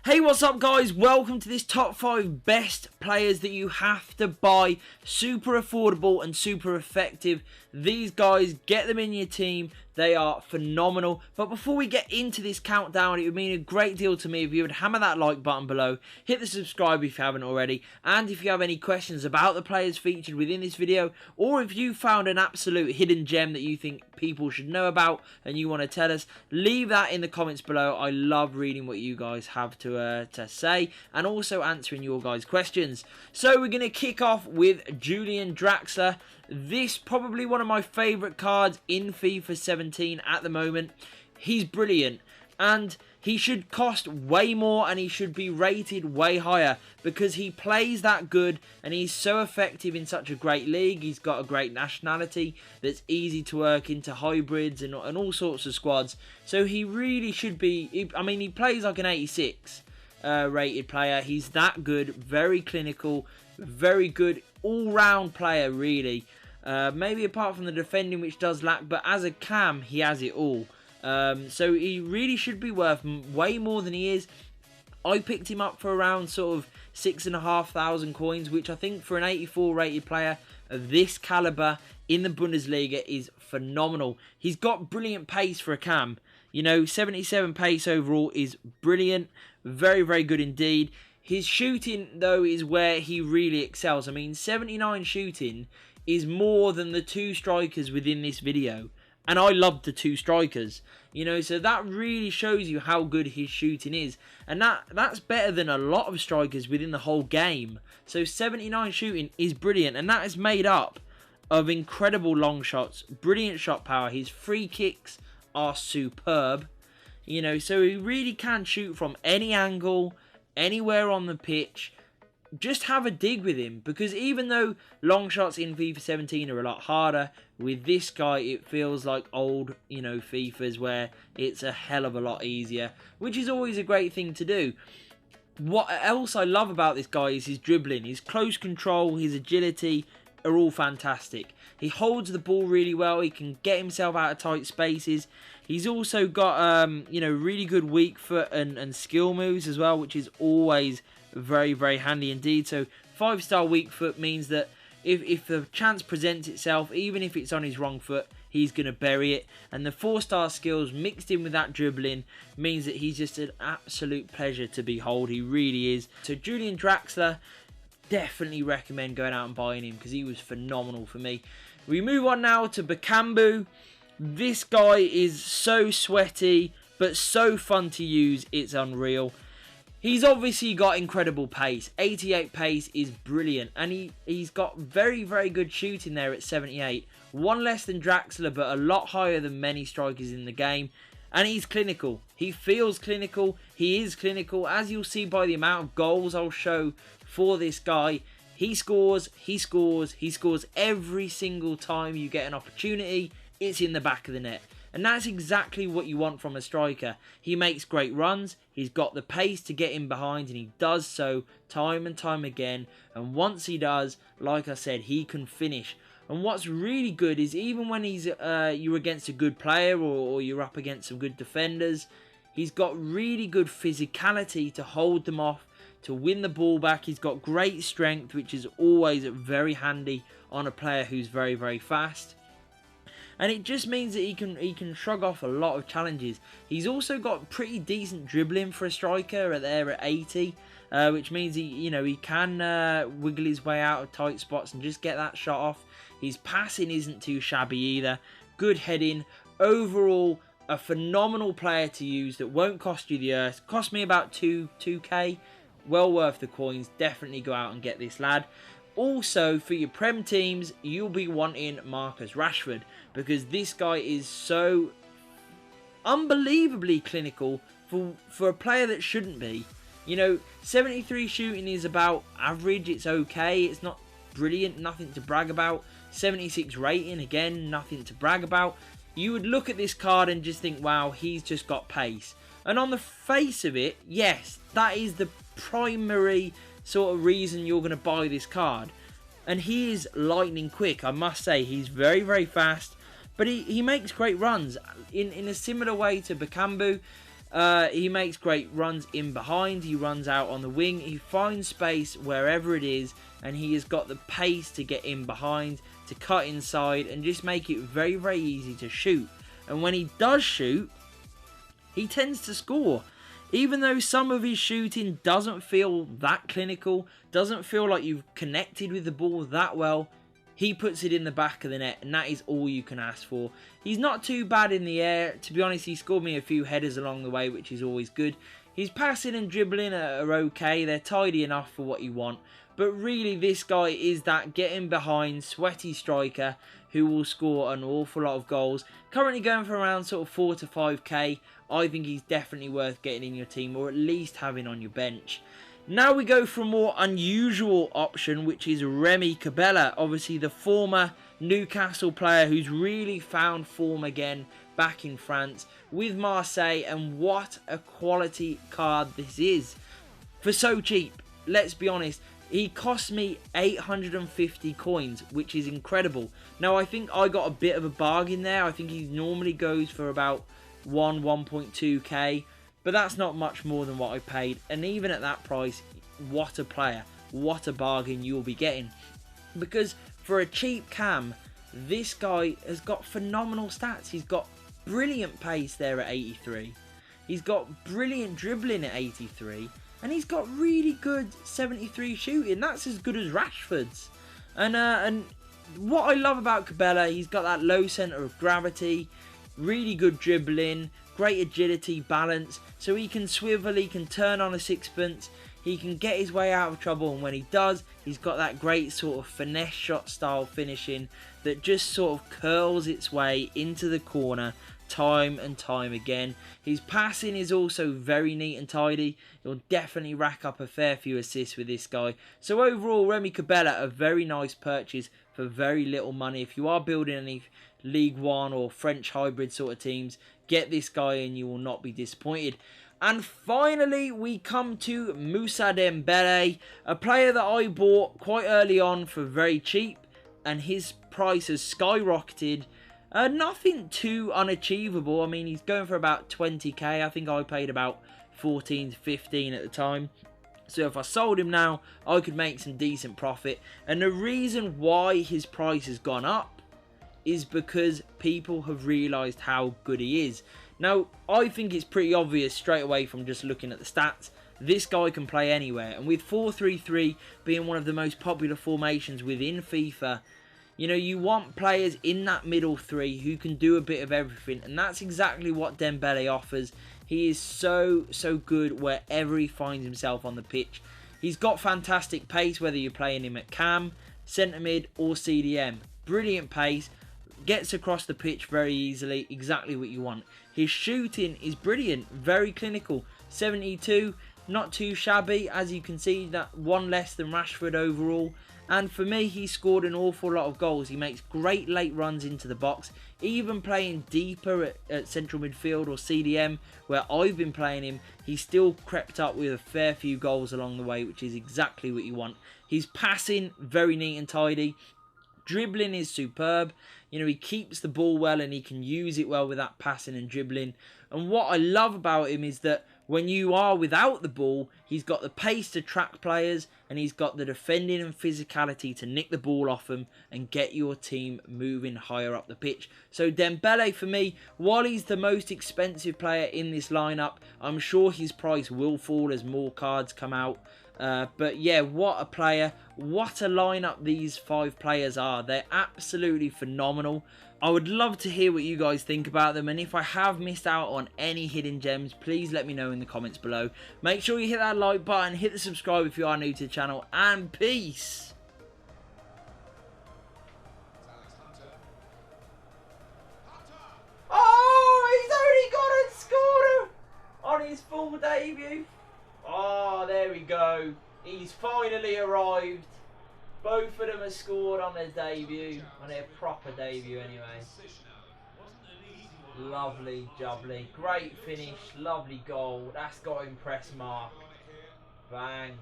Hey, what's up guys? Welcome to this top 5 best players that you have to buy. Super affordable and super effective. These guys, get them in your team. They are phenomenal. But before we get into this countdown, it would mean a great deal to me if you would hammer that like button below. Hit the subscribe if you haven't already. And if you have any questions about the players featured within this video, or if you found an absolute hidden gem that you think people should know about and you want to tell us, leave that in the comments below. I love reading what you guys have to say, and also answering your guys' questions. So we're going to kick off with Julian Draxler. This probably one of my favourite cards in FIFA 17 at the moment. He's brilliant, and he should cost way more and he should be rated way higher because he plays that good and he's so effective in such a great league. He's got a great nationality that's easy to work into hybrids and all sorts of squads. So he really should be, I mean, he plays like an 86 rated player. He's that good, very clinical, very good all-round player really. Maybe apart from the defending, which does lack, but as a cam he has it all. So he really should be worth way more than he is. I picked him up for around sort of 6,500 coins, which I think for an 84 rated player of this caliber in the Bundesliga is phenomenal. He's got brilliant pace for a cam. You know, 77 pace overall is brilliant. Very, very good indeed. His shooting, though, is where he really excels. I mean, 79 shooting is more than the 2 strikers within this video. And I love the 2 strikers. You know, so that really shows you how good his shooting is. And that's better than a lot of strikers within the whole game. So 79 shooting is brilliant. And that is made up of incredible long shots, brilliant shot power. His free kicks are superb. You know, so he really can shoot from any angle, anywhere on the pitch. Just have a dig with him, because even though long shots in FIFA 17 are a lot harder, with this guy it feels like old, you know, FIFAs where it's a hell of a lot easier, which is always a great thing to do. What else I love about this guy is his dribbling, his close control, his agility are all fantastic. He holds the ball really well, he can get himself out of tight spaces. He's also got, you know, really good weak foot and skill moves as well, which is always very, very handy indeed. So 5-star weak foot means that if the chance presents itself, even if it's on his wrong foot, he's going to bury it. And the 4-star skills mixed in with that dribbling means that he's just an absolute pleasure to behold. He really is. So Julian Draxler, definitely recommend going out and buying him because he was phenomenal for me. We move on now to Bakambu. This guy is so sweaty but so fun to use, it's unreal. He's obviously got incredible pace. 88 pace is brilliant. And he's got very, very good shooting there at 78. One less than Draxler, but a lot higher than many strikers in the game. And he's clinical. He feels clinical. He is clinical. As you'll see by the amount of goals I'll show for this guy. He scores, he scores, he scores every single time you get an opportunity. It's in the back of the net. And that's exactly what you want from a striker. He makes great runs, he's got the pace to get in behind, and he does so time and time again. And once he does, like I said, he can finish. And what's really good is even when he's you're against a good player or you're up against some good defenders, he's got really good physicality to hold them off, to win the ball back. He's got great strength, which is always very handy on a player who's very, very fast. And it just means that he can shrug off a lot of challenges. He's also got pretty decent dribbling for a striker there at 80, which means he can wiggle his way out of tight spots and just get that shot off. His passing isn't too shabby either. Good heading. Overall, a phenomenal player to use that won't cost you the earth. Cost me about 2k. Well worth the coins. Definitely go out and get this lad. Also, for your Prem teams, you'll be wanting Marcus Rashford, because this guy is so unbelievably clinical for a player that shouldn't be. You know, 73 shooting is about average. It's okay. It's not brilliant. Nothing to brag about. 76 rating, again, nothing to brag about. You would look at this card and just think, wow, he's just got pace. And on the face of it, yes, that is the primary sort of reason you're going to buy this card. And he is lightning quick, I must say. He's very, very fast, but he makes great runs in a similar way to Bakambu. He makes great runs in behind. He runs out on the wing. He finds space wherever it is, and he has got the pace to get in behind, to cut inside, and just make it very, very easy to shoot. And when he does shoot, he tends to score. Even though some of his shooting doesn't feel that clinical, doesn't feel like you've connected with the ball that well, he puts it in the back of the net, and that is all you can ask for. He's not too bad in the air. To be honest, he scored me a few headers along the way, which is always good. His passing and dribbling are okay. They're tidy enough for what you want. But really, this guy is that getting behind, sweaty striker who will score an awful lot of goals. Currently going for around sort of 4 to 5k. I think he's definitely worth getting in your team, or at least having on your bench. Now we go for a more unusual option, which is Remy Cabella. Obviously the former Newcastle player who's really found form again back in France with Marseille. And what a quality card this is. For so cheap, let's be honest. He cost me 850 coins, which is incredible. Now I think I got a bit of a bargain there. I think he normally goes for about 1.2k. But that's not much more than what I paid. And even at that price, what a player. What a bargain you'll be getting. Because for a cheap cam, this guy has got phenomenal stats. He's got brilliant pace there at 83. He's got brilliant dribbling at 83. And he's got really good 73 shooting. That's as good as Rashford's. And what I love about Cabella, he's got that low centre of gravity. Really good dribbling. Great agility, balance, so he can swivel, he can turn on a sixpence, he can get his way out of trouble, and when he does, he's got that great sort of finesse shot style finishing that just sort of curls its way into the corner time and time again. His passing is also very neat and tidy. You'll definitely rack up a fair few assists with this guy. So overall, Remy Cabella, a very nice purchase for very little money. If you are building any League One or French hybrid sort of teams, get this guy and you will not be disappointed. And finally, we come to Mousa Dembele, a player that I bought quite early on for very cheap, and his price has skyrocketed. Nothing too unachievable. I mean, he's going for about 20k. I think I paid about 14 to 15 at the time. So if I sold him now, I could make some decent profit. And the reason why his price has gone up is because people have realised how good he is. Now, I think it's pretty obvious straight away from just looking at the stats. This guy can play anywhere. And with 4-3-3 being one of the most popular formations within FIFA, you know, you want players in that middle three who can do a bit of everything. And that's exactly what Dembele offers. He is so good wherever he finds himself on the pitch. He's got fantastic pace, whether you're playing him at cam, centre mid or CDM. Brilliant pace. Gets across the pitch very easily, exactly what you want. His shooting is brilliant, very clinical. 72, not too shabby, as you can see, that one less than Rashford overall. And for me, he scored an awful lot of goals. He makes great late runs into the box. Even playing deeper at central midfield or CDM, where I've been playing him, he still crept up with a fair few goals along the way, which is exactly what you want. His passing, very neat and tidy. Dribbling is superb. You know, he keeps the ball well and he can use it well with that passing and dribbling. And what I love about him is that when you are without the ball, he's got the pace to track players and he's got the defending and physicality to nick the ball off them and get your team moving higher up the pitch. So Dembele, for me, while he's the most expensive player in this lineup, I'm sure his price will fall as more cards come out. But yeah, what a player, what a lineup these 5 players are. They're absolutely phenomenal. I would love to hear what you guys think about them, and if I have missed out on any hidden gems, please let me know in the comments below. Make sure you hit that like button, hit the subscribe if you are new to the channel, and peace! Oh, he's only got and scored on his full debut. Oh, there we go. He's finally arrived. Both of them have scored on their debut. On their proper debut, anyway. Lovely jubbly. Great finish. Lovely goal. That's got to impress Mark. Bang.